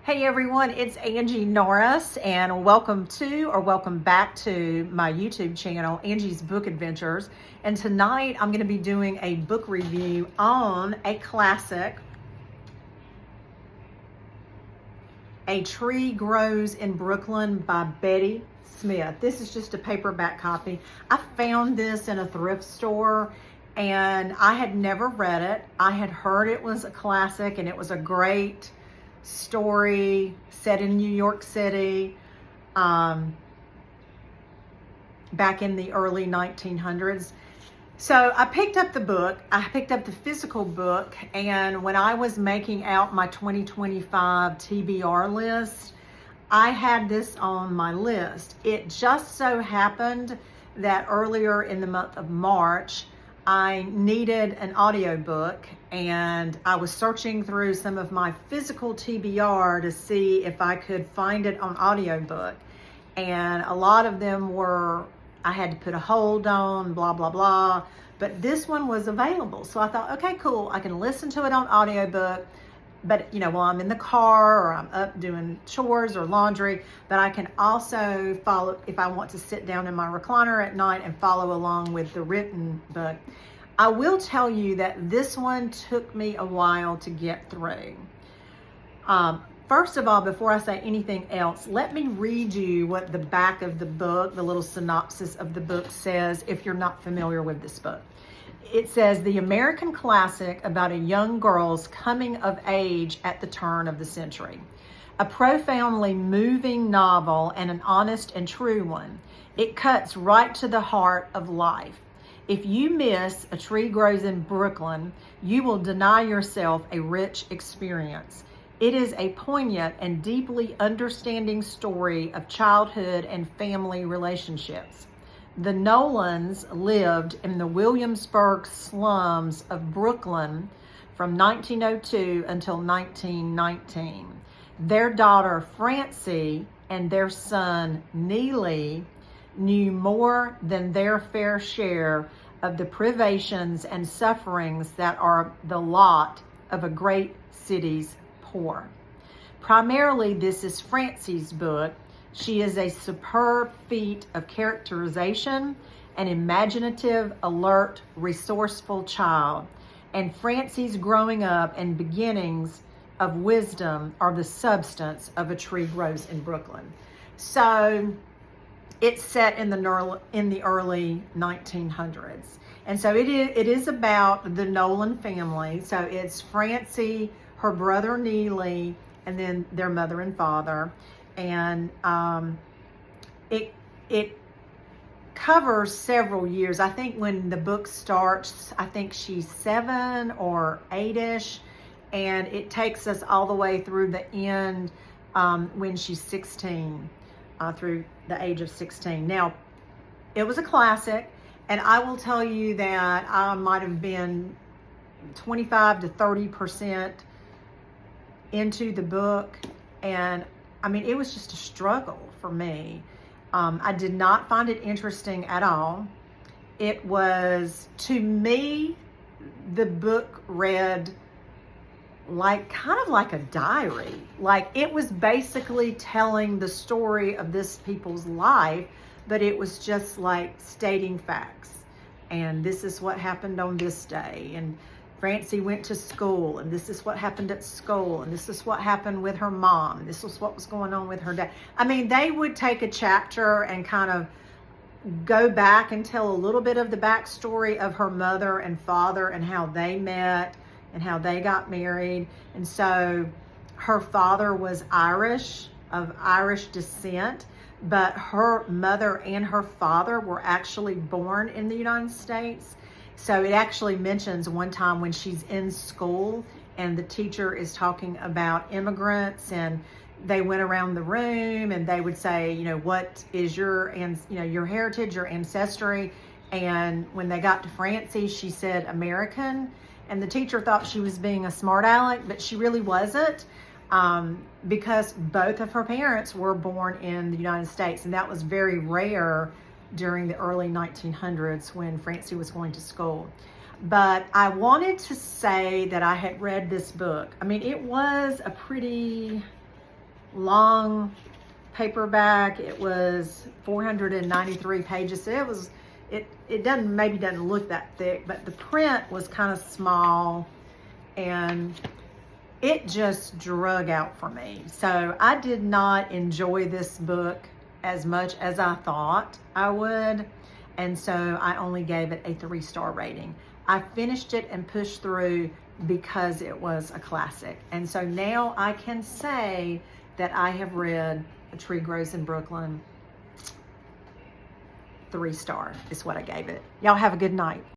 Hey everyone, it's Angie Norris, and welcome to or welcome back to my YouTube channel, Angie's Book Adventures. And tonight I'm going to be doing a book review on a classic, A Tree Grows in Brooklyn by Betty Smith. This is just a paperback copy. I found this in a thrift store and I had never read it. I had heard it was a classic and it was a great story set in New York City back in the early 1900s. So I picked up the book. I picked up the physical book, and when I was making out my 2025 TBR list, I had this on my list. It just so happened that earlier in the month of March, I needed an audiobook, and I was searching through some of my physical TBR to see if I could find it on audiobook. And a lot of them were, I had to put a hold on, blah, blah, blah. But this one was available. So I thought, okay, cool. I can listen to it on audiobook. But, while I'm in the car or I'm up doing chores or laundry, but I can also follow if I want to sit down in my recliner at night and follow along with the written book. I will tell you that this one took me a while to get through. First of all, before I say anything else, let me read you what the back of the book, the little synopsis of the book says, if you're not familiar with this book. It says, the American classic about a young girl's coming of age at the turn of the century. A profoundly moving novel and an honest and true one. It cuts right to the heart of life. If you miss A Tree Grows in Brooklyn, you will deny yourself a rich experience. It is a poignant and deeply understanding story of childhood and family relationships. The Nolans lived in the Williamsburg slums of Brooklyn from 1902 until 1919. Their daughter Francie and their son Neely knew more than their fair share of the privations and sufferings that are the lot of a great city's poor. Primarily, this is Francie's book. She is a superb feat of characterization, an imaginative, alert, resourceful child. And Francie's growing up and beginnings of wisdom are the substance of A Tree Grows in Brooklyn. So it's set in the early 1900s. And so it is about the Nolan family. So it's Francie, her brother Neely, and then their mother and father. And it covers several years. I think when the book starts, I think she's 7 or 8-ish, and it takes us all the way through the end when she's 16, through the age of 16. Now, it was a classic, and I will tell you that I might have been 25 to 30% into the book, and I mean, it was just a struggle for me. I did not find it interesting at all. It was, to me, the book read kind of like a diary. Like, it was basically telling the story of this people's life, but it was just like stating facts. And this is what happened on this day. And Francie went to school, and this is what happened at school, and this is what happened with her mom, and this was what was going on with her dad. I mean, they would take a chapter and kind of go back and tell a little bit of the backstory of her mother and father and how they met and how they got married. And so her father was Irish, of Irish descent, but her mother and her father were actually born in the United States. So it actually mentions one time when she's in school and the teacher is talking about immigrants, and they went around the room and they would say, what is your heritage, your ancestry? And when they got to Francie, she said American, and the teacher thought she was being a smart aleck, but she really wasn't, because both of her parents were born in the United States, and that was very rare during the early 1900s when Francie was going to school. But I wanted to say that I had read this book. I mean, it was a pretty long paperback. It was 493 pages. So it doesn't look that thick, but the print was kind of small and it just drug out for me. So I did not enjoy this book as much as I thought I would. And so I only gave it a 3-star rating. I finished it and pushed through because it was a classic. And so now I can say that I have read A Tree Grows in Brooklyn. 3-star is what I gave it. Y'all have a good night.